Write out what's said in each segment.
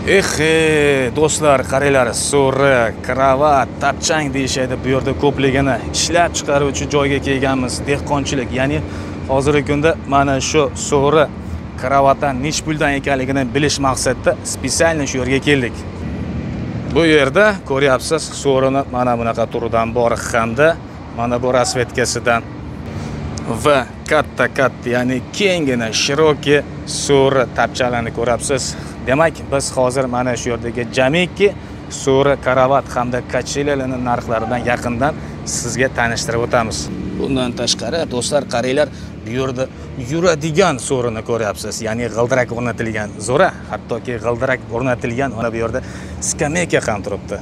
Do'stlar, qaranglar, so'ri, kravat, tapchang deyishadi. Bu yerda ko'pligini ishlab chiqaruvchi joyga kelganmiz. Dehqonchilik, ya'ni hozirgi kunda mana shu so'ri, kravatdan nech puldan ekanligini bilish maqsadida spesialni shu yerga keldik. Bu yerda ko'ryapsiz, so'rini mana bunaqa turidan bor hamda mana bu rasvetkasidan va katta, ya'ni kengina, shiroki so'ri tapchalarni ko'ryapsiz. Demak, biz hozir mana shu yerdagi jamiki so'ri, kravat hamda kachelalarning narxlaridan yaqindan sizga tanishtirib o'tamiz. Bundan tashqari, do'stlar, qaranglar, bu yerda yuradigan so'rini ko'ryapsiz. Ya'ni g'ildirak o'rnatilgan zo'ra, hattoki g'ildirak o'rnatilgan mana bu yerda skameyka ham turibdi.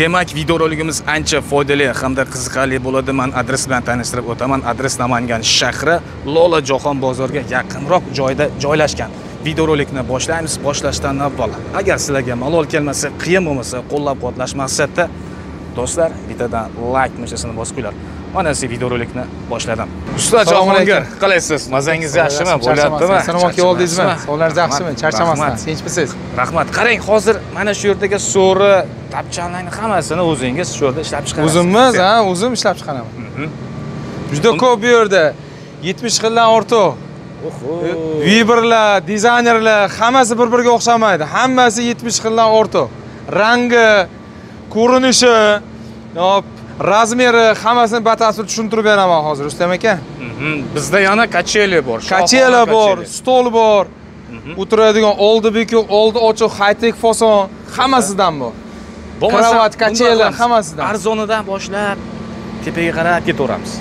Demak, videorolikimiz ancha foydali hamda qiziqarli bo'ladi. Men adres bilan tanishtirib o'taman. Adres Namangan shahri, Lola Jahon bozoriga yaqinroq joyda joylashgan. Videorolikni boshlaymiz. Boshlashdan avval, agar sizlarga malol kelmasa, qiyin bo'lmasa, qo'llab-quvvatlash maqsadida do'stlar, bittadan like tugmasini bosib qo'yinglar. Mana siz videorolikni boshladim. Ustoz Jahongir, qalaysiz? Mazangiz yaxshimi? Bo'lyaptimi? Sanomatga oldingizmi? Sog'lig'ingiz yaxshimi? Charchamasdan, tinchmisiz? Rahmat. Qarang, hozir mana shu yerdagi so'ri, tapchanlarning hammasini o'zingiz shu yerda ishlab chiqarasiz. O'zimiz, o'zim ishlab chiqaraman. Juda ko'p bu yerda 70 xildan ortiq. Vibrlar, dizaynerlar, hammasi bir-biriga o'xshamaydi. Hammasi 70 xildan ortiq. Rangi, ko'rinishi, razmeri, hammasini batafsil tushuntirib beraman hozir, Rustam aka. Bizda yana kacheli bor, kachela bor, stol bor. O'tiradigan oldi bekor, oldi ochiq, high-tech fason, hammasidan bor. Kravat, kachela, hammasidan. Arzonidan boshlab tepaga qarab ketaveramiz.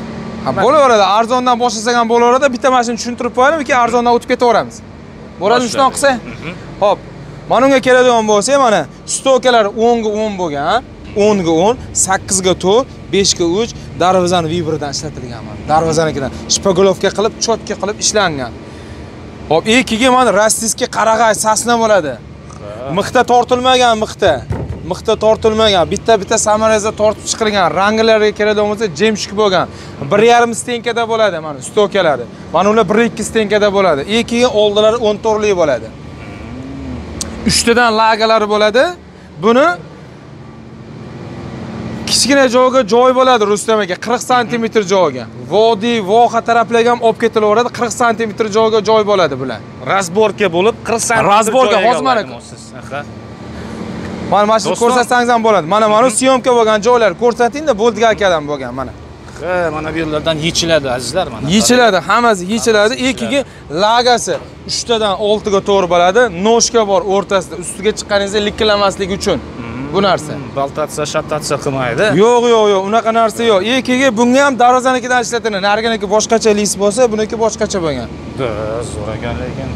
Bo'laveradi, arzondan boshlasak ham bo'laveradi. Bitta mashina tushuntirib qo'yaylik, keyin arzondan o'tib ketaveramiz. Bo'ladi, shunday qilsa? Xo'p. Mana unga keladigan bo'lsa, mana stokalar 10 ga 10 bo'lgan, 10 ga 10, 8 ga 4, 5 ga 3 darvozani vibradan ishlatilgan mana. Darvozanikidan shpagolovka qilib, chotka qilib ishlangan. Xo'p, ikkiga mana rastiski qarag'ay sasna bo'ladi. Mixta tortilmagan mixta tortilmagan, bitta samarada tortib chiqilgan, ranglariga keladigan bo'lsa, jemshik bo'lgan. 1,5 stenkada bo'ladi mana stokalari. Mana ular 1-2 stenkada bo'ladi. Ikkiga oldilari 14 lik bo'ladi. 3 tadan lagalari bo'ladi. Buni kichkina joyga joy bo'ladi Rustam aka, 40 sm joyga. Vodiy, voha taraflarga ham olib ketilaveradi, 40 sm joyga joy bo'ladi bular. Razborka bo'lib 40 sm razborka hozir mana. Mana shu ko'rsatsangiz ham bo'ladi. Mana syomka bo'lgan joylar ko'rsating-da, bo'ldigalkadan bo'lgan mana. Mana bu yerlardan yechiladi azizlar mana. Yechiladi, hammasi yechiladi. Ikkiga lagasi 3 tadan 6 ga to'g'ri bo'ladi. Noshka bor o'rtasida, ustiga chiqqaningizda likkilamaslik uchun. Bu narsa. Baltatsiya, shattatsiya qilmaydi. Yo'q, unaqa narsa yo'q. Ikkiga bunga ham darvozanikidan ishlatiladi. Nariginiki boshqacha lis bo'lsa, buniki boshqacha bo'lgan. Zo'r ekan lekin.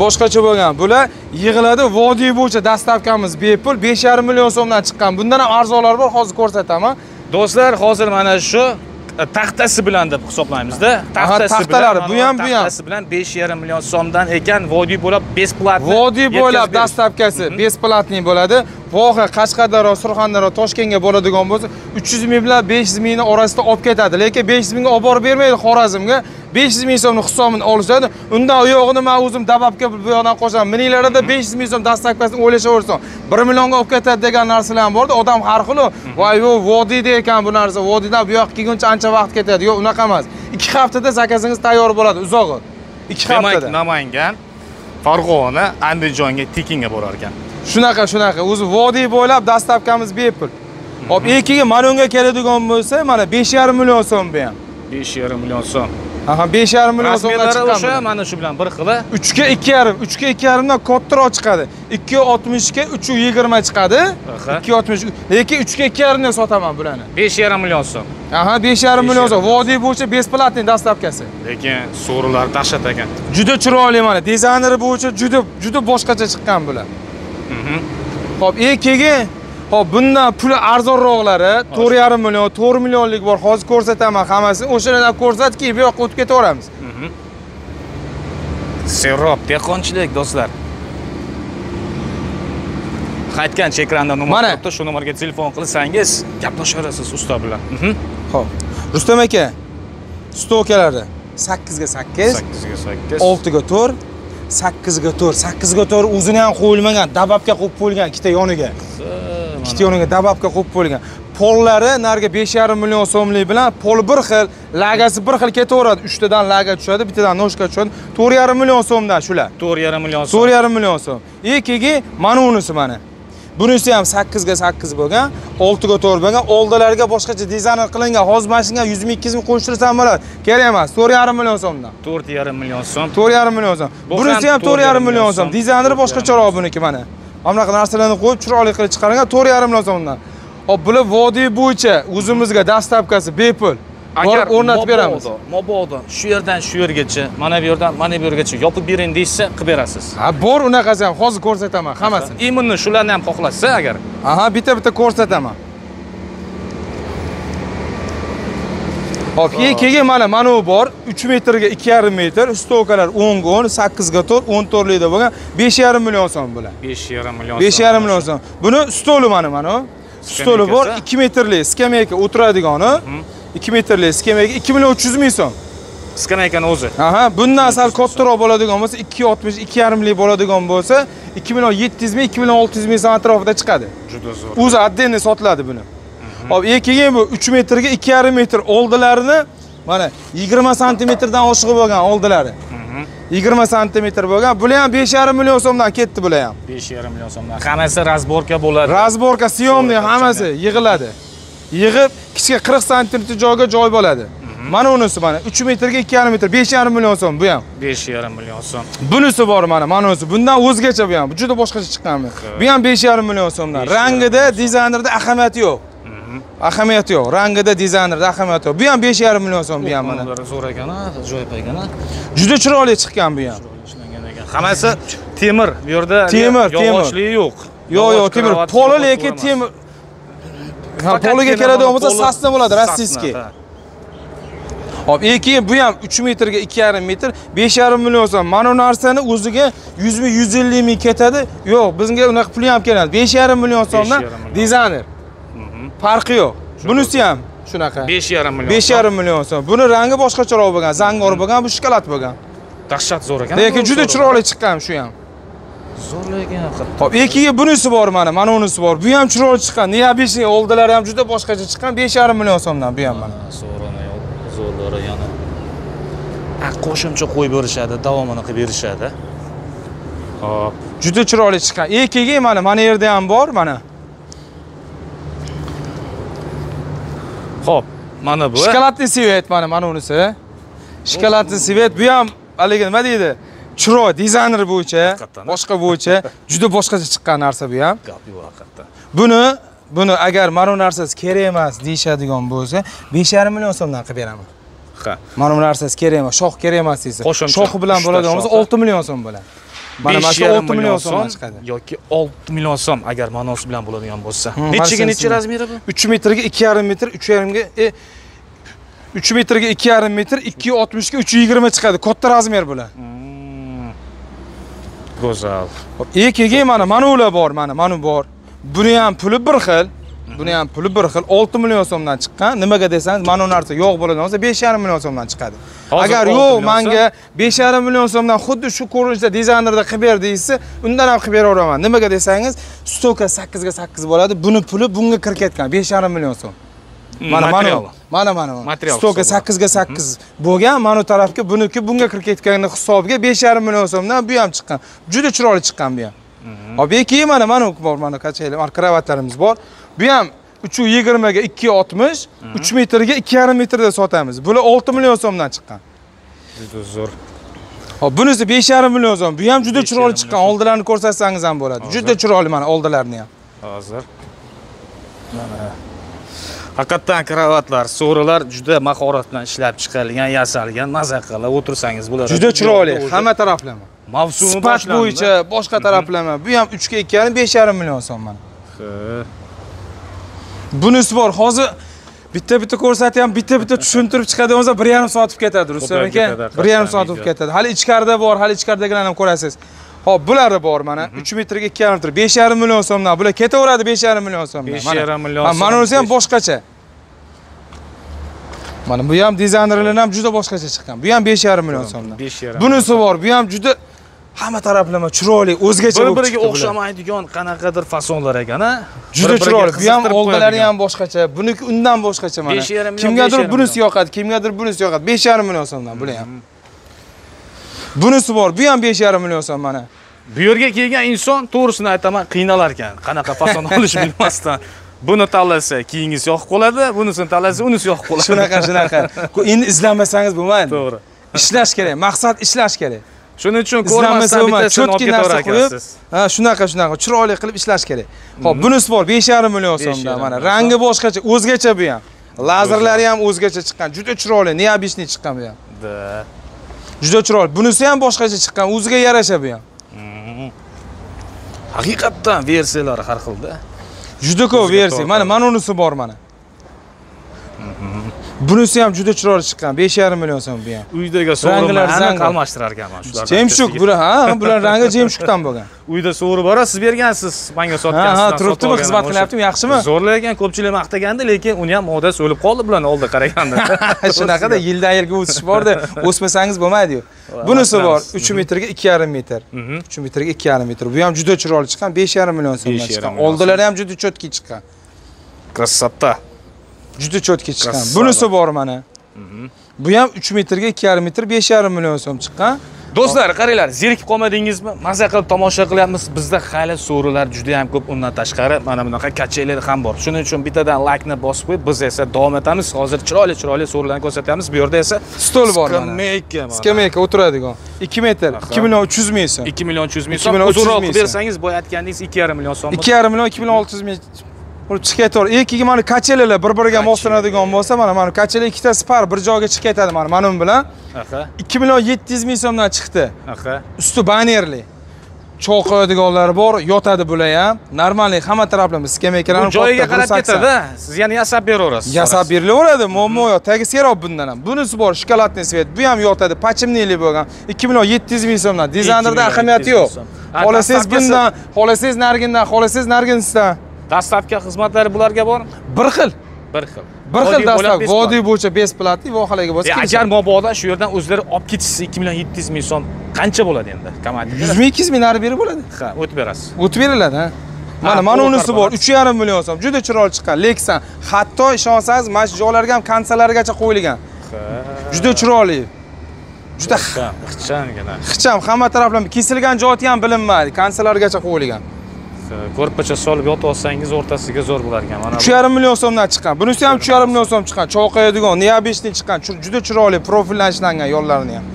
Boshqacha bo'lgan. Bular yig'iladi, vodiy bo'yicha dastavkamiz bepul 5,5 million so'mdan chiqqan. Bundan ham arzonlar bor, hozir ko'rsataman. Do'stlar, hozir mana shu taxtasi bilan deb hisoblaymiz-da. Taxtalari bu ham. Taxtasi bilan 5,5 million so'mdan ekan, vodiy bo'lib besplatni. Vodiy bo'lib dastavkasi besplatni bo'ladi. Voha, Qashqadaryo, Surxondaryo, Toshkentga bo'ladigan bo'lsa, 300 ming bilan 500 mingni orasida olib ketadi. Lekin 500 mingga olib borib bermaydi Xorazmga. 500 ming so'mni hisobini olishadi. Undan u yo'g'ini men o'zim dababga bu yoqdan qo'shaman. Mininglarda 500 ming so'm dastavkasini o'ylashaversin. 1 millionga olib ketadi degan narsalar ham bor-da. Odam har xil. Voy, yo'q, vodiyda ekan bu narsa. Vodiydan bu yoqqa kelguncha ancha vaqt ketadi. Yo'q, unaqa emas. 2 haftada zakazingiz tayyor bo'ladi, uzog'i. 2 haftada. Demak, Namangan, Farg'ona, Andijonga tekinga borar ekan. Shunaqa. O'zi vodiy bo'ylab dastavkamiz bepul. Hop, ikkiga mana unga keladigan bo'lsa, mana 5,5 million so'm bu ham. 5,5 million so'm. 5,5 million so'mdan chiqqan. O'sha mana shu bilan bir xili. 3 ga 2,5, 3 ga 2,5 dan kattaroq chiqadi. 2,60 ga 3,20 chiqadi. 2,60. Lekin 3 ga 2,5 dan sotaman bularni. 5,5 million so'm. 5,5 million so'm. Vodiy bo'yicha besplatni dastavkasi. Lekin so'rilar dahshat ekan. Juda chiroyli mana. Dizayneri bo'yicha juda boshqacha chiqqan bular. Xo'p, ikkiga bundan puli arzonroqlari 4,5 million, 4 millionlik bor. Hozir ko'rsataman hammasini. O'shalardan ko'rsatki, bu yoqqa o'tib ketaveramiz. Serob, dehqonchilik do'stlar. Qaytgancha ekranda nomer turibdi, shu nomerga telefon qilsangiz, gaplashaverasiz usta bilan. Xo'p. Rustam aka, stokalari 8 ga 8, 8 ga 8, 6 ga 4, 8 ga 4. 8 ga 4 o'zini ham qo'yilmagan, dababga qo'yib qo'yilgan ikkita yoniga. Ikkita yoniga dababga qo'yib qo'yilgan. Pollari narga 5,5 million so'mlik bilan pol bir xil, lagasi bir xil ketaveradi. 3 tadan laga tushadi, bittadan noshka tushadi. 4,5 million so'mdan shular. 4,5 million so'm. 4,5 million so'm. Ikkiga mana unisi mana. Bunisi ham 8 ga 8 bo'lgan, 6 ga 4 bo'lgan. Oldilariga boshqacha dizayn qilingan. Hozir mashinaga 100 ming 200 ming qo'shtirsan bo'ladi. Kerak emas. 4,5 million so'mdan. 4,5 million so'm. 4,5 million so'm. Bunisi ham 4,5 million so'm. Dizayneri boshqacharoq buniki mana. Bunaqa narsalarni qo'yib chiroyli qilib chiqargan 4,5 million so'mdan. Hop, bular vodiy bo'yicha o'zimizga dastlabkasi bepul. Agar o'rnatib beramiz. Mabodo shu yerdan shu yergacha, mana bu yerdan mana bu yergacha yopib bering deysa, qilib berasiz. Ha, bor unaqasi ham hozir ko'rsataman hammasini. Imonni shularni ham xohlasa agar. Aha, bitta ko'rsataman. Hop, keyin mana bu bor. 3 metrga 2,5 metr, stokalar 10 ga 10, 8 ga 4, 14 likda bo'lgan 5,5 million so'm bular. 5,5 million so'm. 5,5 million so'm. Buni stoli mana. Stoli bor, 2 metrli skameyka o'tiradigani. 2 metrli skameyka 2 million 300 ming so'm. Skameykani o'zi. Aha, bundan sal kattaroq bo'ladigan bo'lsa, 2,60, 2,5 lik bo'ladigan bo'lsa, 2 million 700 ming, 2 million 600 ming so'm atrofida chiqadi. Juda zo'r. O'zi atdenni sotiladi buni. Hop, keyin bu 3 metrga 2,5 metr oldilarini mana 20 santimetrdan oshiq bo'lgan oldilari. 20 santimetr bo'lgan. Bular ham 5,5 million so'mdan ketdi bular ham. 5,5 million so'mdan. Hammasi razborka bo'ladi. Razborka, syomniy hammasi yig'iladi. Yig'ib kichik 40 santimetr joyga joy bo'ladi. Mana unisi mana 3 metrga 2,5 metr 5,5 million so'm bu ham. 5,5 million so'm. Bunisi bor mana unisi. Bundan o'zgacha bu ham. Juda boshqacha chiqqanmi. Bu ham 5,5 million so'mdan. Rangida, dizaynerda ahamiyati yo'q. Ahamiyati yo'q. Rangida, dizaynerda ahamiyati yo'q. Bu ham 5,5 million so'm bu ham mana. Zo'r ekan, ajoyib ekan. Juda chiroyli chiqqan bu ham. Hammasi temir. Bu yerda yog'ochlik yo'q. Yo'q, temir. Polo lekin temir. Pologa keladigan bo'lsa, sasna bo'ladi, rossiyskiy. Hop, keyin bu ham 3 metrga 2,5 metr, 5,5 million so'm. Mana bu narsani o'ziga 100 ming, 150 ming ketadi. Yo'q, bizga unaqa pul ham keladi. 5,5 million so'mdan dizayner. Farqi yo'q. Bunisi ham shunaqa. 5,5 million. 5,5 million so'm. Buni rangi boshqacharoq bo'lgan, zangor bo'lgan, bu shokolad bo'lgan. Dahshat zo'r ekan. Lekin juda chiroyli chiqqan shu ham. Zo'r ekan haqiqatan. Hop, keyin bunisi bor mana unisi bor. Bu ham chiroyli chiqqan. Neobishniy oldilari ham juda boshqacha chiqqan. 5,5 million so'mdan bu ham mana. Zo'rlari yana. Qo'shimcha qo'yib berishadi, davomini qilib berishadi. Hop, juda chiroyli chiqqan. Keyin mana yerda ham bor, mana. Hop, mana bu. Shokoladli sivet mana unisi. Shokoladli sivet bu ham haligi nima deydi? Chiroy dizayner bo'yicha, boshqa bo'yicha juda boshqacha chiqqan narsa bu ham. Gapi yo'q haqiqatan. Buni agar mana bu narsasi kerak emas deyshadigan bo'lsa, 5,5 million so'mdan qilib beraman. Ha. Mana bu narsasi kerak emas, shox kerak emas desa. Shoxi bilan bo'ladigan bo'lsa 6 million so'm bo'ladi. Mana shu 6 million so'mdan chiqadi. Yoki 6 million so'm agar manosi bilan bo'ladigan bo'lsa. Nechiga necha razmeri bu? 3 metrga 2,5 metr, 3,5 ga 3 metrga 2,5 metr, 2,60 ga 3,20 chiqadi. Katta razmer bular. Go'zal. Hop, keyin mana ular bor, mana bor. Buni ham puli bir xil. Buni ham puli bir xil 6 million so'mdan chiqqan. Nimaga desangiz, mana bu narsa yo'q bo'ladigan bo'lsa 5,5 million so'mdan chiqadi. Agar yo'q, menga 5,5 million so'mdan xuddi shu ko'rinishda dizaynerda qilib ber deysiz, undan ham qilib beraveraman. Nimaga desangiz, stoka 8 ga 8 bo'ladi. Buni puli bunga kirib ketgan 5,5 million so'm. Mana. Stoka 8 ga 8 bo'lgan, mana tarafga buniki bunga kirib ketganini hisobiga 5,5 million so'mdan bu ham chiqqan. Juda chiroyli chiqqan bu ham. Hop, keyin mana bor, mana qachaylar, mana kravatlarimiz bor. Bu ham 320 ga 2,60, 3 metrga 2,5 metrda sotamiz. Bular 6 million so'mdan chiqqan. Juda zo'r. Hop, bunisi 5,5 million so'm. Bu ham juda chiroyli chiqqan. Oldilarini ko'rsatsangiz ham bo'ladi. Juda chiroyli mana oldilarini ham. Hozir. Mana haqiqatan kravatlar, so'rilar juda mahorat bilan ishlab chiqarilgan, yasalgan, maza qilib o'tirsangiz bo'ladi. Juda chiroyli, hamma taraflama. Mavsumi boshlanadi. Sifat bo'yicha boshqa taraflama. Bu ham 3 ga 2,5, 5,5 million so'm mana. Bunisi bor. Hozir bitta ko'rsatyapman, bitta tushuntirib chiqadigan bo'lsa 1,5 soat o'tib ketadi, Rustam aka. 1,5 soat o'tib ketadi. Hali ichkarida bor, hali ichkaridagilarni ham ko'rasiz. Hop, bular bor mana. 3 metrga 2,5 metr, 5,5 million so'mdan. Bular ketaveradi 5,5 million so'mdan. 5,5 million so'm. Mana bunisi ham boshqacha. Mana bu ham dizaynerlar ham juda boshqacha chiqqan. Bu ham 5,5 million so'mdan. Bunisi bor, bu ham juda Hamma taraflama chiroyli, o'zgacha bo'lib bir-biriga chiqdi. o'xshamaydigan qanaqadir fasonlar ekan-a. Juda chiroyli. Bu ham oldilari ham boshqacha, buniki undan boshqacha mana. 5,5 million, Kimgadir 5,5 bunisi yoqadi, kimgadir bunisi yoqadi. 5,5 million so'mdan bular ham. Bunisi bor, bu ham 5,5 million so'm mana. Bu yerga kelgan inson to'g'risini aytaman, qiynalar ekan. Qanaqa fason olish bilmasdan. Buni tanlasa keyingisi yoqib qoladi, bunisini tanlasa unisi yoqib qoladi. Shunaqa. Endi izlanmasangiz bo'lmaydi. To'g'ri. Ishlash kerak, maqsad ishlash kerak. Shuning uchun ko'rmasdan bittasini olib ketaverar ekansiz. Ha, shunaqa, chiroyli qilib ishlash kerak. Xo'p, bunisi bor 5,5 million so'mdan mana. Rangi boshqacha, o'zgacha bu ham. Lazerlari ham o'zgacha chiqqan. Juda chiroyli, neobishni chiqqan bu ham. Juda chiroyli. Bunisi ham boshqacha chiqqan, o'ziga yarasha bu ham. Haqiqatdan versiyalar har xilda. Juda ko'p versiya. Mana unisi bor mana. Bunisi ham juda chiroyli chiqqan. 5,5 million so'm bu ham. Uydagi so'rilarni almashtirar ekanman shular. Jemshuk bular, bular rangi jemshukdan bo'lgan. Uyda so'ri bor, siz bergansiz, menga sotgansiz. Ha, turibdimi, xizmat qilyaptimi, yaxshimi? Zo'rlagan ko'pchilik maqtaganda, lekin uni ham modasi o'lib qoldi bularni oldi qaraganda. Shunaqada yildan yilga o'sish bor-da, o'smasangiz bo'lmaydi-yu. Bunisi bor 3 metrga 2,5 metr. 3 metrga 2,5 metr. Bu ham juda chiroyli chiqqan, 5,5 million so'mdan chiqqan. Oldilari ham juda cho'tki chiqqan. Krasotda. Juda cho'tki chiqqan. Bunisi bor mana. Bu ham 3 metrga 2,5 metr, 5,5 million so'm chiqqan. Do'stlar, qaranglar, zerikib qolmadingizmi? Maza qilib tomosha qilyapmiz. Bizda hali so'rilar juda ham ko'p, undan tashqari mana bunaqa kachelar ham bor. Shuning uchun bittadan like ni bosib qo'yib, biz esa davom etamiz. Hozir chiroyli so'rilarni ko'rsatamiz. Bu yerda esa stol bor mana. Skameyka. Skameyka o'tiradigan. 2 metr, 2 million 300 ming so'm. 2 million 300 ming so'm. Uzunroq qilib bersangiz, boya aytganingiz 2,5 million so'm. 2,5 million 2600 ming urib chiqib ketadi. Ikkiga mana kachelar bir-biriga moslanadigan bo'lsa, mana kachelar ikkitasi par bir joyga chiqib ketadi mana bu bilan. 2 million 700 ming so'mdan chiqdi. Usti banerli. Cho'q qo'yadiganlari bor, yotadi bular ham. Normalniy hamma taraflama skameykalarni joyiga qarab ketadi. Siz yana yasab beraverasiz. Yasab berilaveradi, muammo yo'q. Tagisi serob bundan ham. Bunisi bor, shokoladniy svet. Bu ham yotadi, pachimniyli bo'lgan. 2 million 700 ming so'mdan. Dizaynerda ahamiyati yo'q. Xohlasangiz bundan, xohlasangiz nargindan, xohlasangiz narginsdan. Dastavka xizmatlari bularga bormi? Bir xil. Bir xil. Bir xil dastavka, vodiy bo'yicha besplatniy, vohalarga bo'lsa. Agar mabodo shu yerdan o'zlari olib ketishsa 2 million 700 ming so'm qancha bo'ladi endi? Komandir. 100 ming 200 ming narib berib bo'ladi. Ha, o'tib berasiz. O'tib beriladi, ha. Mana unisi bor, 3,5 million so'm. Juda chiroyli chiqqan. Lexan. Hatto ishonsangiz, mana shu joylarga ham kansallargacha qo'yilgan. Juda chiroyli. Juda ixchamgina. Ixcham, hamma taraflama kesilgan joyi ham bilinmaydi. Kansallargacha qo'yilgan. Ko'rpacha solib yotib olsangiz o'rtasiga zo'r bo'lar ekan. Mana 3,5 million so'mdan chiqqan. Bunisi ham 3,5 million so'm chiqqan. Cho'qaydigan, neobishni chiqqan. Juda chiroyli profillanishlangan yo'llarini ham.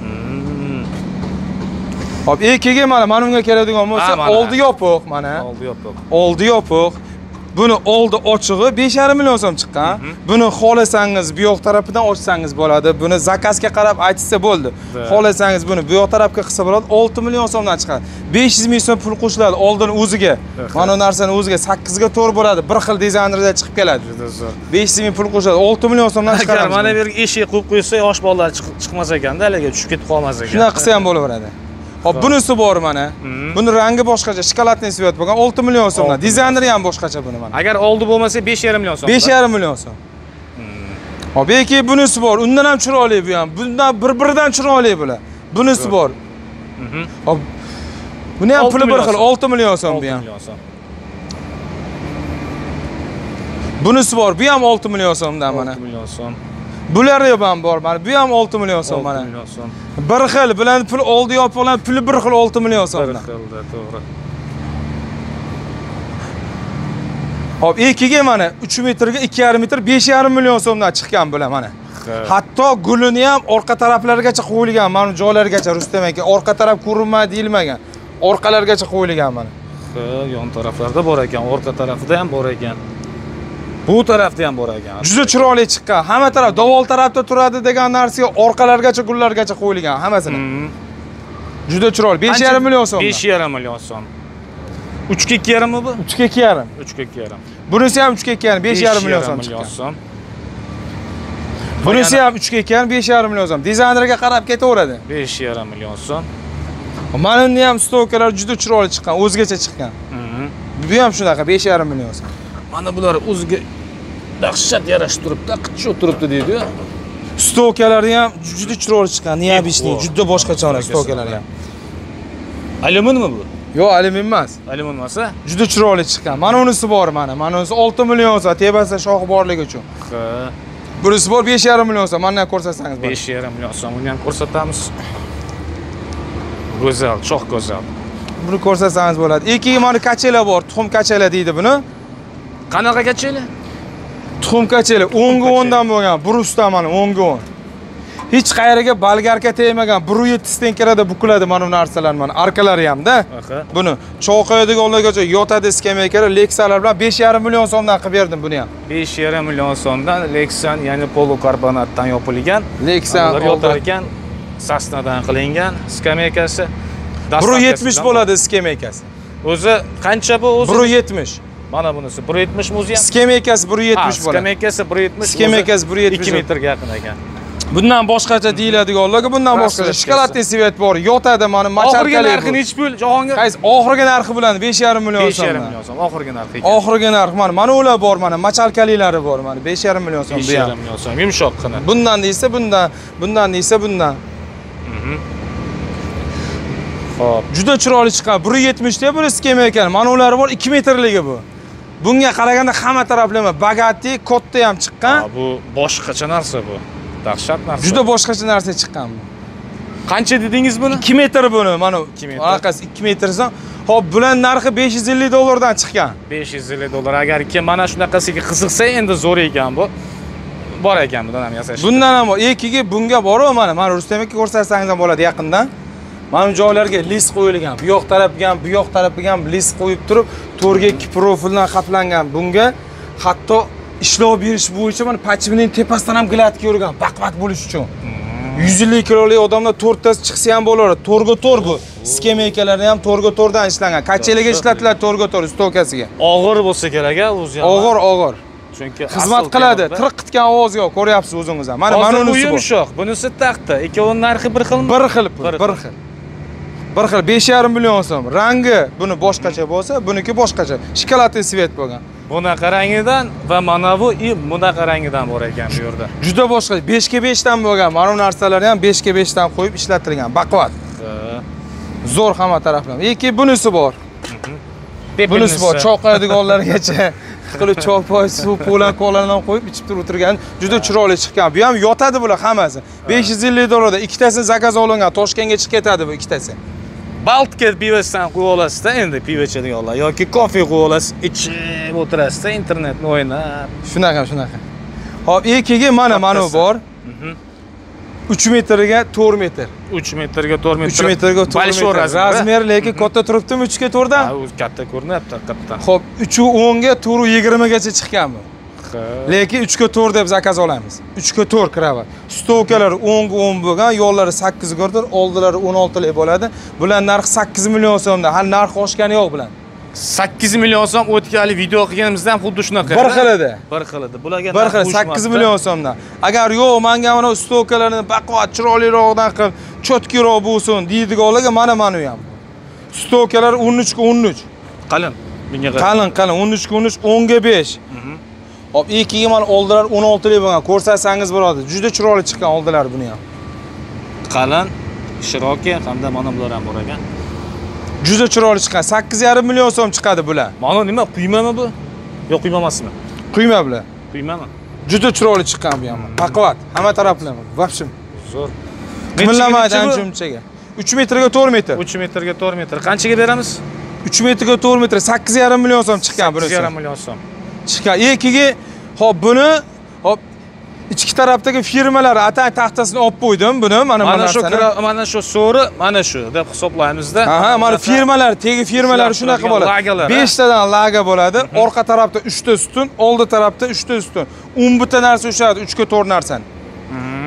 Hop, ikkiga mana bunga keladigan bo'lsa, oldi yopiq mana. Oldi yopiq. Oldi yopiq. Buni oldi ochig'i 5,5 million so'm chiqqan. Buni xohlasangiz bu yoq tarafidan ochsangiz bo'ladi. Buni zakazga qarab aytsa bo'ldi. Xohlasangiz buni bu yoq tarafga qilsa bo'ladi, 6 million so'mdan chiqadi. 500 ming so'm pul qo'shiladi oldin o'ziga. Mana bu narsani o'ziga 8 ga 4 bo'ladi. Bir xil dizaynerda chiqib keladi. Juda zo'r. 500 ming pul qo'shiladi, 6 million so'mdan chiqadi. Agar mana bu yerga eshik qo'yib qo'ysa, yosh bolalar chiqmas ekanda, haliga tushib ketib qolmas ekan. Shuna qilsa ham bo'laveradi. Hop, bunisi bor mana. Buni rangi boshqacha, shokoladniy svet bo'lgan 6 million so'mdan. Dizayneri ham boshqacha buni mana. Agar oldi bo'lmasa 5,5 million so'm. 5,5 million so'm. Hop, yoki bunisi bor. Undan ham chiroyli bu ham. Bundan bir-biridan chiroyli bular. Bunisi bor. Hop. Buni ham puli bir xil, 6 million so'm bu ham. Bunisi bor. Bu ham 6 million so'mdan mana. 6 million so'm. Bular ham bor mana. Bu ham 6 million so'm mana. 6 million so'm. Bir xil bilan pul oldi yopiq bilan puli bir xil 6 million so'mdan. Bir xilda, to'g'ri. Hop, ikkiga mana 3 metrga 2,5 metr 5,5 million so'mdan chiqqan bular mana. Hatto gulini ham orqa taraflarigacha qo'yilgan, mana joylargacha Rustam aka, orqa taraf ko'rinmaydi deyilmagan. Orqalargacha qo'yilgan mana. Yon taraflarda bor ekan, orqa tarafida ham bor ekan. Bu tarafda ham bor ekan. Juda chiroyli chiqqan. Hamma taraf davol tarafda turadi degan narsaga orqalargacha gullargacha qo'yilgan hammasini. Juda chiroyli. 5,5 million so'm. 5,5 million so'm. 3 ga 2,5 mi bu? 3 ga 2,5. 3 ga 2,5. Bunisi ham 3 ga 2,5, 5,5 million so'm chiqqan. Bunisi ham 3 ga 2,5, 5,5 million so'm. Dizaynerga qarab ketaveradi. 5,5 million so'm. Mana buni ham stokalar juda chiroyli chiqqan, o'zgacha chiqqan. Bu ham shunaqa 5,5 million so'm. Mana bular o'ziga dahshat yarashib turibdi, qitcha turibdi deydi. Stokalari ham juda chiroyli chiqqan, neobishniy, juda boshqacha stokalari ham. Alyuminmi bu? Yo'q, alyumin emas. Alyumin emas-a? Juda chiroyli chiqqan. Mana unisi bor mana. Mana unisi 6 million so'm, tepasida shoxi borligi uchun. Ha. Bunisi bor 5,5 million so'm. Mendan ko'rsatsangiz bo'ladi. 5,5 million so'mni ham ko'rsatamiz. Go'zal, cho'q go'zal. Buni ko'rsatsangiz bo'ladi. Ikki mana kachelar bor, tuxum kachelar deydi buni. Qanaqa kachelar? Tuxum kachelar 10 ga 10 dan bo'lgan, brusdan mana 10 ga 10. Hech qayerga bolgarka tegmagan, 1.7 tenkerada bukiladi mana bu narsalar mana. Arkalari ham-da. Buni choy qo'yadiganlargacha yotadi skameykalar, Lexalar bilan 5,5 million so'mdan qilib berdim buni ham. 5,5 million so'mdan Lexan, ya'ni polukarbonatdan yopilgan. Lexan yotar ekan, sasnadan qilingan skameykasi. 1.70 bo'ladi skameykasi. O'zi qancha bu o'zi? 1.70. Mana bunisi 1.70 mi o'zi ham? Skameykasi 1.70 bo'ladi. Skameykasi 1.70. Skameykasi 1.70. 2 metrga yaqin ekan. Bundan boshqacha deyiladiganlarga bundan boshqacha shokoladli svet bor. Yotadi mana machalkali. Oxirgi narxini hech pul Jahongir. Qaysi oxirgi narxi bilan 5,5 million so'm. 5,5 million so'm oxirgi narxi. Oxirgi narx mana ular bor mana machalkalilari bor mana 5,5 million so'm bu ham. 5,5 million so'm yumshoqqina. Bundan deysa bundan, bundan deysa bundan. Xo'p, juda chiroyli chiqqan. 1.70 ta bir skema ekan. Mana ular bor 2 metrligi bu. Bunga qaraganda hamma taraflama Bugatti katta ham chiqqan. Bu boshqacha narsa bu. Dahshat narsa. Juda boshqacha narsa chiqqan bu. Qancha dedingiz buni? 2 metr buni, mana 2 metr. Orqasi 2 metrdan. Hop, bular narxi 550 dollardan chiqqan. 550 dollar. Agar kim mana shunaqasiga qiziqsa, endi zo'r ekan bu. Bor ekan bundan ham yasash. Bundan ham ekiga bunga bor-ku mana Rustam aka ko'rsatsangiz ham bo'ladi yaqindan. Mana bu joylarga list qo'yilgan. Bu yoq tarafga ham, bu yoq tarafga ham list qo'yib turib, to'rga 2 profildan qaplangan. Bunga hatto ishlov berish bo'yicha mana pachimining tepasidan ham gladki yurgan, baqvat bo'lish uchun. 150 kilolik odamlar 4 tasi chiqsa ham bo'laveradi. To'rga to'r bu. Skemeykalarni ham to'rga to'rdan ishlangan. Kachelarga ishlatiladi to'rga to'r stokasiga. Og'ir bo'lsa kerak o'zi ham. Og'ir. Chunki xizmat qiladi. Tirqitgan ovoz yo'q, ko'ryapsiz o'zingiz ham. Mana unisi bor. Yumshoq, bunisi taxta. Ikkovining narxi bir xilmi? Bir xil. Bir xil 5,5 million so'm. Rangi buni boshqacha bo'lsa, buniki boshqacha. Shokoladli svet bo'lgan. Bunaqa rangidan va mana bu bunaqa rangidan bor ekan bu yerda. Juda boshqa. 5 ga 5 dan bo'lgan. Mana bu narsalarni ham 5 ga 5 dan qo'yib ishlatilgan. Baqvat. Zo'r hamma taraflama. Yoki bunisi bor. Bunisi bor. Choy qo'yadiganlargacha qilib choy poy, suv, po'lan, koladan qo'yib ichib o'tirgan. Juda chiroyli chiqqan. Bu ham yotadi bular hammasi. 550 dollarda ikkitasini zakaz olingan. Toshkentga chiqib ketadi bu ikkitasi. Baltka pivosidan qo'yib olasiz-da endi pivo ichadiganlar yoki kofe qo'yib olasiz, ichib o'tirasiz-da internetni o'ynab. Shunaqa. Hop, ekiga mana bor. 3 metrga 4 metr. 3 metrga 4 metr. 3 metrga 4 metr. Razmer lekin katta turibdimi 3 ga 4 dan? Ha, o'zi katta ko'rinyapti haqiqatan. Xo'p, 3.10 ga 4.20 gacha chiqqan bu. Lekin 3 ga 4 deb zakaz olamiz. 3 ga 4 kravat. Stokalar 10 ga 10 bo'lgan, yo'llari 8 ga 4, oldilari 16 lik bo'ladi. Bular narxi 8 million so'mdan. Hali narx oshgani yo'q bilan. 8 million so'm o'tganli video qilganimizda ham xuddi shunaqa. Bir xil edi. Bularga bir xil 8 million so'mdan. Agar yo'q, menga mana stokalarni baquvvat chiroyliroqdan qilib, cho'tkiroq bo'lsin deydiganlarga mana bu ham. Stokalar 13 ga 13. Qalin. Bunga qalin 13 ga 13, 10 ga 5. Hop, ikkiga mana oldilar 16 lik bo'lgan. Ko'rsatsangiz bo'ladi. Juda chiroyli chiqqan oldilar buni ham. Qalin, shiroki hamda mana bular ham bor ekan. Juda chiroyli chiqqan. 8,5 million so'm chiqadi bular. Mana nima, quymami bu? Yo'q, quyma emasmi? Quyma bular. Quymami? Juda chiroyli chiqqan bu ham. Baquvvat, hamma taraflama. Vobshim. Zo'r. Qimillamadi anchumchaga. 3 metrga 4 metr. 3 metrga 4 metr. Qanchaga beramiz? 3 metrga 4 metr 8,5 million so'm chiqqan bunisi. 8,5 million so'm. Chiqqan. Ikkiga hop buni hop ichki tarafdagi firmalar atay taxtasini olib qo'ydim buni mana shu so'ri mana shu deb hisoblaymiz-da. Aha, mana firmalar, tegi firmalar shunaqa bo'ladi. 5 tadan laga bo'ladi. Orqa tarafda 3 ta ustun, oldi tarafda 3 ta ustun. 10 bitta narsa ushadi, 3 ga 4 narsani.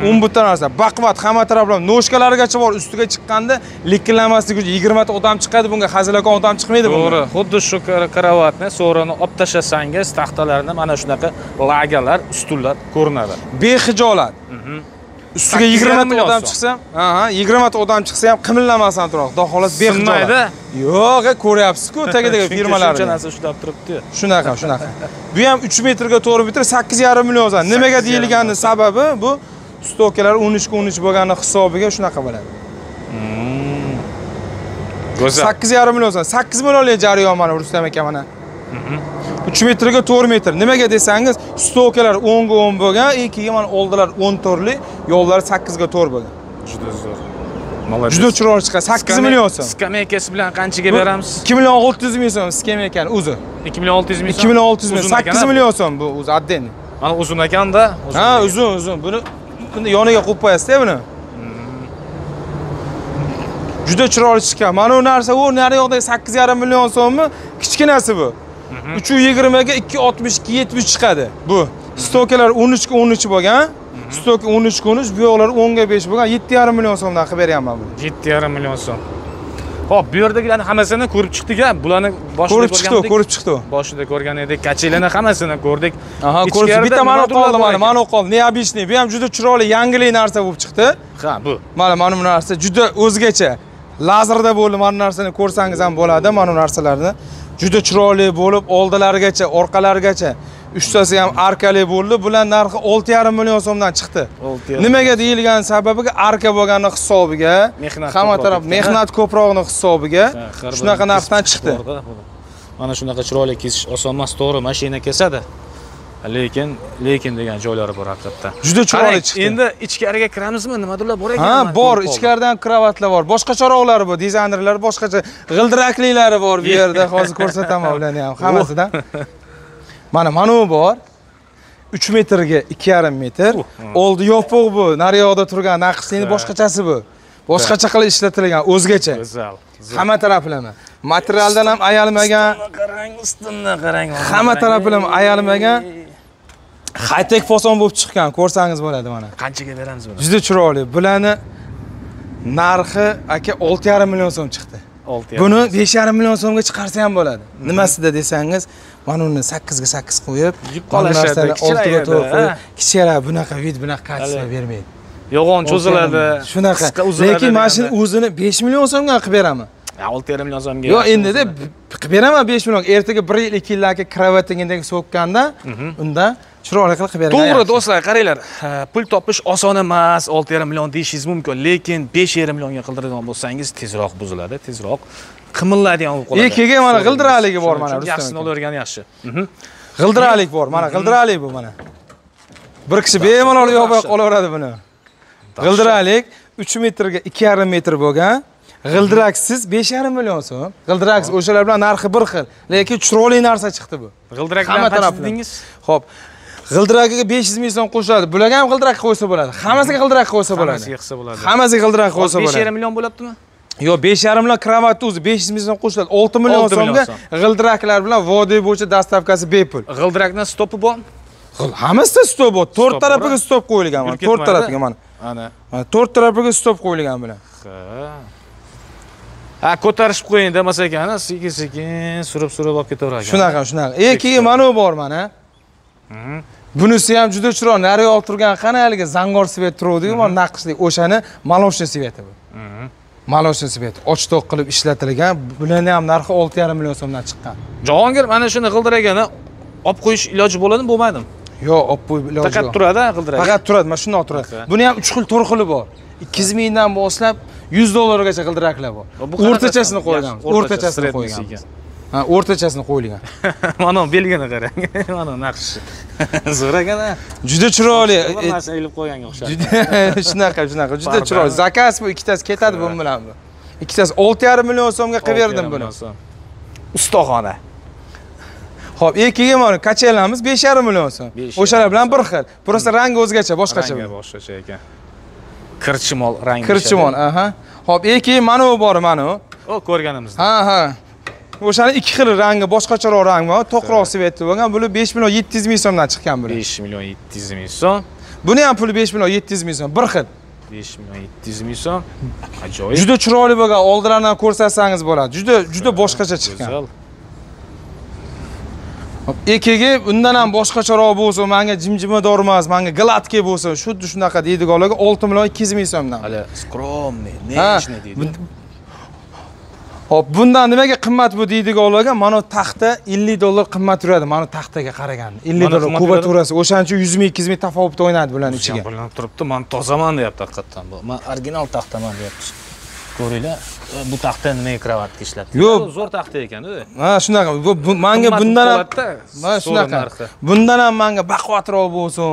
10 bitta narsa. Baqvat hamma taraflama noshkalarigacha bor, ustiga chiqqanda likillanmasligi uchun 20 ta odam chiqadi, bunga hazilakon odam chiqmaydi bunga. To'g'ri. Xuddi shu kravatni so'rini olib tashlasangiz, taxtalarni mana shunaqa lagalar, ustunlar ko'rinadi. Behijolat. Ustiga 20 ta odam chiqsa, 20 ta odam chiqsa ham qimillamasdan turadi. Xudo xolos behijolat. Yo'q, ko'ryapsiz-ku, tagidagi firmalar. Shuncha narsa ushlab turibdi. Shunaqa. Bu ham 3 metrga 4 metr 8,5 million so'm. Nimaga deyilganining sababi bu stokalar 13 ga 13 bo'lgani hisobiga shunaqa bo'ladi. Go'zal. 8,5 million so'm. 8 millionlik jarayon mana Rustam aka mana. 3 metrga 4 metr. Nimaga desangiz, stokalar 10 ga 10 bo'lgan, ikkiga mana oldilar 10 torli, yo'llar 8 ga 4 bo'lgan. Juda zo'r. Молодец. Juda chiroyli chiqadi. 8 million so'm. Skameykasi bilan qanchaga beramiz? 2 million 600 ming so'm skameykani o'zi. 2 million 600 ming. 2 million 600 ming. 8 million so'm bu o'zi отдельный. Mana uzun ekanda. Ha, uzun. Buni yoniga qo'yib qo'yasiz-da buni. Juda chiroyli chiqqan. Mana bu narsa u nari yoqdagi 8,5 million so'mmi? Kichkinasi bu. 320 ga 260 270 chiqadi. Bu stokalar 13 ga 13 bo'lgan. Stok 13 ga 13, bu yoqlar 10 ga 5 bo'lgan. 7,5 million so'mdan qilib beryapman buni. 7,5 million so'm. Xo'p, bu yerdagilarni hammasini ko'rib chiqdik-a. Bularni boshida ko'rib chiqdi. Boshida ko'rgan edik. Kachilarni hammasini ko'rdik. Aha, ko'rib bitta mana qoldi mana qoldi. Neobishniy. Bu ham juda chiroyli, yangilik narsa bo'lib chiqdi. Ha, bu. Mana bu narsa juda o'zgacha. Lazerda bo'ldi, mana narsani ko'rsangiz ham bo'ladi, mana bu narsalarni. Juda chiroyli bo'lib, oldilarigacha, orqalarigacha, uchtasi ham arkali bo'ldi. Bular narxi 6,5 million so'mdan chiqdi. Nimaga deyilgan sababiga arka bo'lgani hisobiga, hamma taraf mehnat ko'prog'ini hisobiga shunaqa narxdan chiqdi. Mana shunaqa chiroyli kesish oson emas, to'g'ri, mashina kesadi. Lekin degan joylari bor haqiqatdan. Juda chiroyli chiqdi. Endi ichkariga kiramizmi? Nimadirlar bor ekan? Ha, bor, ichkaridan kravatlar bor. Boshqacharoqlari bor, dizaynerlar boshqacha, g'ildirakliklari bor bu yerda. Hozir ko'rsataman ularni ham hammasidan. Mana bu bor. 3 metrga 2,5 metr. Oldi yopiq bu. Nari yoqda turgan naqshning boshqachasi bu. Boshqacha qilib ishlatilgan, o'zgacha. Go'zal. Hamma taraflama. Materialdan ham ayalmagan. Ustundan qarang. Hamma taraflama ayalmagan. High-tech fason bo'lib chiqqan, ko'rsangiz bo'ladi mana. Qanchaga beramiz buni? Juda chiroyli. Bularni narxi aka 6,5 million so'm chiqdi. Buni 5,5 million so'mga chiqarsa ham bo'ladi. Nimasida desangiz, mana uni 8 ga 8 qo'yib, qolashadi, 6 ga 4 qo'yib, kichkina bunaqa vid, bunaqa kачество bermaydi. Yo'g'on cho'ziladi. Shunaqa. Lekin mashina o'zini 5 million so'mga qilib beraman. 6,5 million so'mga. Yo'q, endi-da qilib beraman 5 million. Ertaga 1 yil 2 yillarga kravatingdagi so'kkanda, unda chiroyli qilib beraman. To'g'ri do'stlar, qaranglar. Pul topish oson emas, 6,5 million deyishingiz mumkin, lekin 5,5 millionga qildiradigan bo'lsangiz, tezroq buziladi, tezroq qimillaydigan bo'lib qoladi. Ikkiga mana g'ildiraligi bor mana. Yaxshisini olavergani yaxshi. G'ildiralik bor, mana g'ildiralik bu mana. Bir kishi bemalol yopib qolaveradi buni. G'ildiralik 3 metrga 2,5 metr bo'lgan. G'ildiraksiz 5,5 million so'm. G'ildiraksiz o'shalar bilan narxi bir xil, lekin chiroyli narsa chiqdi bu. G'ildirak bilan qancha dedingiz? Xo'p. G'ildiragiga 500 ming so'm qo'shiladi. Bularga ham g'ildirak qo'ysa bo'ladi. Hammasiga g'ildirak qo'ysa bo'ladi. Hammasiga qilsa bo'ladi. Hammasiga g'ildirak qo'ysa bo'ladi. 5,5 million bo'lyaptimi? Yo'q, 5,5 million kravatni o'zi 500 ming so'm qo'shiladi. 6 million so'mga g'ildiraklar bilan vodiy bo'yicha dastavkasi bepul. G'ildirakning stopi bor? Hammasida stop bor. 4 tarafiga stop qo'yilgan mana. 4 tarafiga mana. Ana. 4 tarafiga stop qo'yilgan bilan. Ha, ko'tarishib qo'ying demasa ekan, sekin-sekin surib olib ketaverar ekan. Shunaqa. Keyin mana bu bor mana. Bunisi ham juda chiroyli. Nari yo'q turgan qana haligi zangor svet turadi-ku, mana naqshli o'shani maloshni sveti bu. Maloshni svet ochtoq qilib ishlatilgan. Bularning ham narxi 6,5 million so'mdan chiqqan. Jahongir, mana shuni g'ildiragini olib qo'yish iloji bo'ladimi, bo'lmaydimi? Yo'q, olib qo'yib iloji yo'q. Faqat turadi, g'ildirak. Faqat turadi, mana shunday turadi. Buni ham 3 xil, 4 xili bor. 200 mingdan boshlab 100 dollargacha g'ildiraklar bor. O'rtachasini qo'ygan. O'rtachasini qo'ygan. Ha, o'rtachasini qo'yilgan. Mana belgini qarang. Mana naqshi. Zo'r ekan-a. Juda chiroyli. Narsa ilib qo'yganga o'xshaydi. Shunaqa. Juda chiroyli. Zakaz bu ikkitasi ketadi bu bilan bu. Ikkitasi 6,5 million so'mga qilib berdim buni. Ustaxona. Xo'p, keyin mana kachelamiz 5,5 million so'm. O'shalar bilan bir xil. Просто rangi o'zgacha, boshqacha. Rangi boshqacha ekan. Kirchimol rangi. Kirchimol, aha. Xo'p, keyin mana bu bor, mana bu. O, ko'rganimizda. Ha. O'shani ikki xil rangi, boshqacharoq rang bor. To'qroq svetli bo'lgan. Buni 5 million 700 ming so'mdan chiqqan bular. 5 million 700 ming so'm. Buni ham puli 5 million 700 ming so'm, bir xil. 5 million 700 ming so'm. Ajoyib. Juda chiroyli bo'lgan, oldilaridan ko'rsatsangiz bo'ladi. Juda boshqacha chiqqan. Hop, keyin undan ham boshqacharoq bo'lsa, menga jimjimador emas, menga gladkiy bo'lsa, xuddi shunaqa deydiganlarga 6 million 200 ming so'mdan. Hali skromniy, nechni deydi. Hop, bundan nimaga qimmat bu deydiganlarga mana taxta 50 dollar qimmat turadi, mana taxtaga qaraganda. 50 dollar kubaturasi, o'shancha 100 ming 200 ming tafovut o'ynadi bularning ichiga. Bular turibdi, men tozaman deyapti haqiqatan bu. Men original taxtaman deyapti. Ko'ringlar. Bu taxta nimaga kravatga ishlatilgan? Yo'q. Zo'r taxta ekan-ku. Ha, shunaqa. Bu menga bundan ham mana shunaqa. Bundan ham menga baquvvatroq bo'lsin,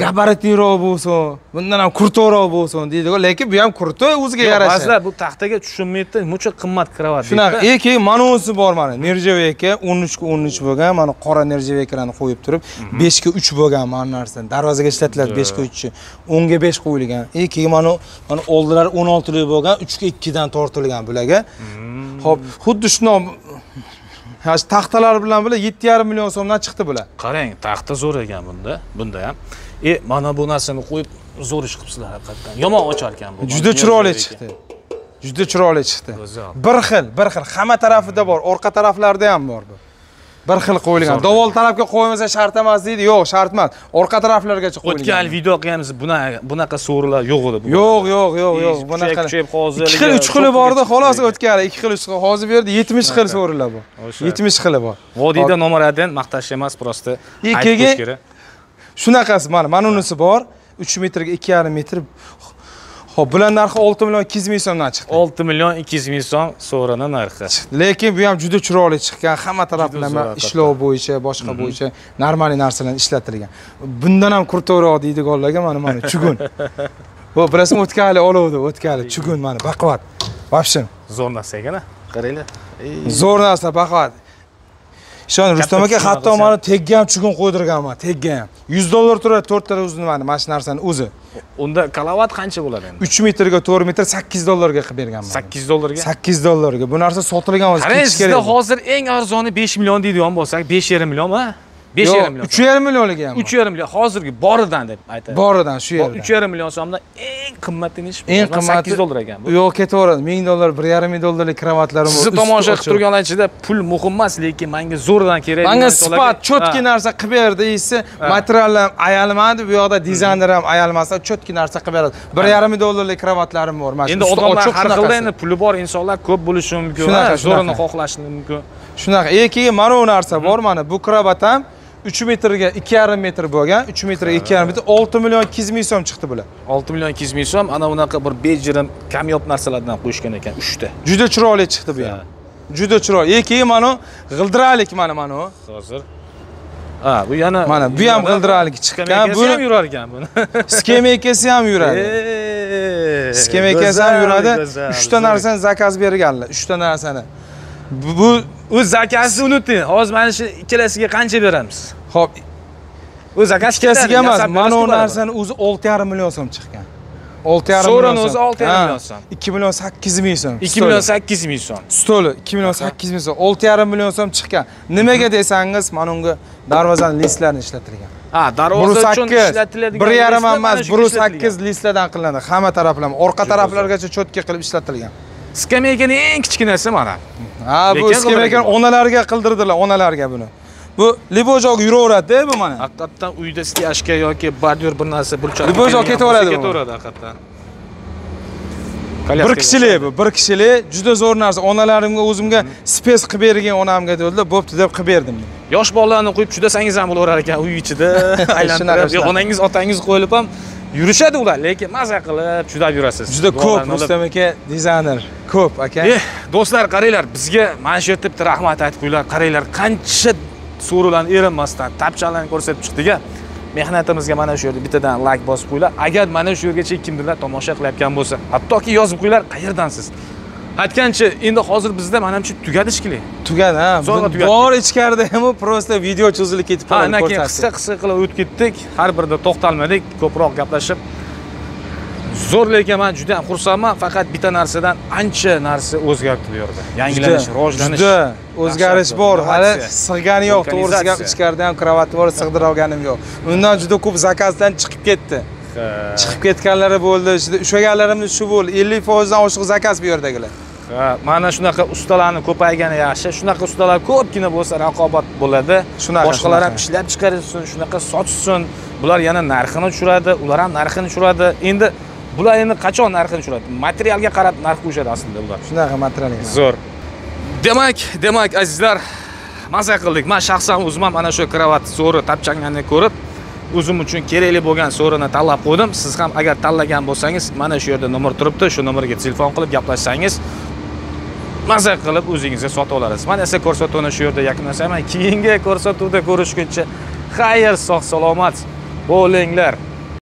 gabaritroq bo'lsin, bundan ham kurto'roq bo'lsin deydi-ku, lekin bu ham kurto o'ziga yarasha. Ba'zilar bu taxtaga tushunmaydi, muncha qimmat kravat deydi. Shunaqa, keyin manonisi bor mana. Nержавейка 13 ga 13 bo'lgan, mana qora nержавейкаlarni qo'yib turib, 5 ga 3 bo'lgan mana narsa. Darvozaga ishlatiladi 5 ga 3. 10 ga 5 qo'yilgan. Keyin mana oldilar 16 lik bo'lgan, 3 ga 2 dan tortilgan bularga. Xo'p, xuddi shunday taxtalar bilan 7,5 million so'mdan chiqdi bular. Qarang, taxta zo'r ekan bunda ham. Mana bu narsani qo'yib zo'r ish qilibsizlar haqiqatan. Yomon ochar ekan bu. Juda chiroyli chiqdi. Juda chiroyli chiqdi. Bir xil, hamma tarafida bor, orqa taraflarda ham bor bu. Bir xil qo'yilgan. Dovol tarafga qo'ymasa shart emas deydi. Yo'q, shart emas. Orqa taraflargacha qo'yilgan. O'tgan video qilganmiz, bunaqa so'rilar yo'q edi bu. Yo'q. Bunaqa kuchayib hozir 2 xil 3 xili bordi, xolos o'tgan. 2 xil 3 xil. Hozir bu yerda 70 xil so'rilar bor. 70 xili bor. Vodiyda nomerdan maqtash emas, prosta aytish kerak. Shunaqasi mana unisi bor. 3 metrga 2,5 metr. Xo'p, bular narxi 6 million 200 ming so'mdan chiqdi. 6 million 200 ming so'm so'rana narxi. Lekin bu ham juda chiroyli chiqqan, hamma taraflama ishlov bo'yicha, boshqa bo'yicha normal narsalar ishlatilgan. Bundan ham kurto'roq deydiganlarga mana chugun. Bu bilasizmi, o'tkali olovdi, o'tkali chugun mana baquvvat. Vobshem zo'r narsa ekan-a. Qaranglar. Zo'r narsa, baquvvat. Ishon Rustam aka, hatto mana tegga ham chugun qo'ydirganman, tegga ham. $100 turadi 4 ta uzun mana shu narsani o'zi. Unda kalovat qancha bo'ladi endi? 3 metrga 4 metr $8 ga qilib berganman. $8 ga? $8 ga. Bu narsa sotilgan o'zi kerak. Sizda hozir eng arzoni 5 million deydigan bo'lsak, 5,5 millionmi? 5,5 million. 3,5 millionligi ham. 3,5 million hozirgi boridan deb aytadi. Boridan shu yerda. 3,5 million so'mdan eng qimmatini ish. Eng qimmati $8 ekan bu. Yo'q, ketaveradi. $1000, $1,500 kravatlarim bor. Sizni tomosha qilib turganlar ichida pul muhim emas, lekin menga zo'rdan kerak. Menga sifat, cho'tki narsa qilib berdi, deysiz. Material ham ayalmadi, bu yoqda dizayner ham ayalmasa, cho'tki narsa qilib beradi. $1,500 kravatlarim bor. Endi odamlar har xil endi puli bor insonlar ko'p bo'lishi mumkin, zo'rini xohlashi mumkin. Shunaqa. Keyin mana bu narsa bor, mana bu kravat ham 3 metrga 2,5 metr bo'lgan, 3 metrga 2,5 metr 6 million 200 ming so'm chiqdi bular. 6 million 200 ming so'm ana bunaqa bir bejirim kamyob narsalardan qo'yishgan ekan 3 ta. Juda chiroyli chiqdi bu ham. Juda chiroyli. Keyin mana g'ildiralik mana bu. Hozir. Bu yana mana bu ham g'ildiralik chiqqan. Bu ham yurar ekan buni. Skemeykasi ham yuradi. Skemeykasi ham yuradi. 3 ta narsani zakaz berganlar. 3 ta narsani. Bu o'z zakasini unuting. Hozir mana shu ikkalasiga qancha beramiz? Xo'p. O'z zakasi ikkasiga emas, mana bu narsani o'zi 6,5 million so'm chiqqan. 6,5 million. So'rani o'zi 6,5 million so'm. 2 million 800 ming so'm. 2 million 800 ming so'm. Stoli 2 million 800 ming so'm. 6,5 million so'm chiqqan. Nimaga desangiz, mana unga darvozani listlarini ishlatilgan. Darvoza uchun ishlatiladigan. 1,5 emas, 1,8 listlardan qilinadi. Hamma taraflama, orqa taraflargacha cho'tki qilib ishlatilgan. Skameykaning eng kichkinasi mana. Bu skameyka onalarga qildirdilar, onalarga buni. Bu libojoq yuraveradi-da bu mana. Haqiqatan uyda stiyashka yoki bordyur bir narsa burchak. Libojoq ketaveradi. Ketaveradi haqiqatan. Bir kishilik bu, bir kishilik juda zo'r narsa. Onalarimga o'zimga spes qilib bergan onamga dedilar, bo'pti deb qilib berdim. Yosh bolalarni qo'yib chudasangiz ham bo'laverar ekan uy ichida. Aylantirib, onangiz, otangiz qo'yilib ham yurishadi ular, lekin maza qilib chudab yurasiz. Juda ko'p Rustam aka dizayner, ko'p aka. Do'stlar, qaranglar, bizga mana shu yerda bitta rahmat aytib qo'yinglar. Qaranglar, qancha so'rovlarni erinmasdan tapchalarni ko'rsatib chiqdik-a. Mehnatimizga mana shu yerda bittadan like bosib qo'yinglar. Agar mana shu yergacha kimdirlar tomosha qilayotgan bo'lsa, hattoki yozib qo'yinglar, qayerdansiz? Aytgancha, endi hozir bizda menimcha tugadi shikili. Tugadi, ha. Bor ichkarida ham prosta video cho'zilib ketib qoldi. Ana keyin qisqa qilib o'tib ketdik. Har birida to'xtalmadik, ko'proq gaplashib. Zo'r, lekin men juda ham xursandman, faqat bitta narsadan ancha narsa o'zgardi bu yerda. Yangilanish, rivojlanish. Juda o'zgarish bor. Hali sig'gani yo'q, to'g'risi gap, ichkarida ham kravati bor, sig'dira olganim yo'q. Undan juda ko'p zakazdan chiqib ketdi. Chiqib ketganlari bo'ldi. Ushlaganlarimni shu bo'ldi. 50% dan oshiq zakaz bu yerdagilar. Mana shunaqa ustalarning ko'paygani yaxshi. Shunaqa ustalar ko'pgina bo'lsa raqobat bo'ladi. Boshqalar ham ishlab chiqarsin, shunaqa sochsin. Bular yana narxini tushiradi, ular ham narxini tushiradi. Endi bular endi qachon narxini tushiradi? Materialga qarab narx qo'yishadi aslida ular. Shunaqa materialga. Zo'r. Demak, azizlar, maza qildik. Men shaxsan o'zim ham mana shu kravat so'ri tapchanganini ko'rib, o'zim uchun kerakli bo'lgan so'rini tanlab qo'ydim. Siz ham agar tanlagan bo'lsangiz, mana shu yerda nomer turibdi. Shu nomerga telefon qilib gaplashsangiz, maza qilib o'zingizga sotib olasiz. Mana esa ko'rsatuvni shu yerda yakunlasaman. Keyingi ko'rsatuvda ko'rishguncha xayr, sog' salomat bo'linglar.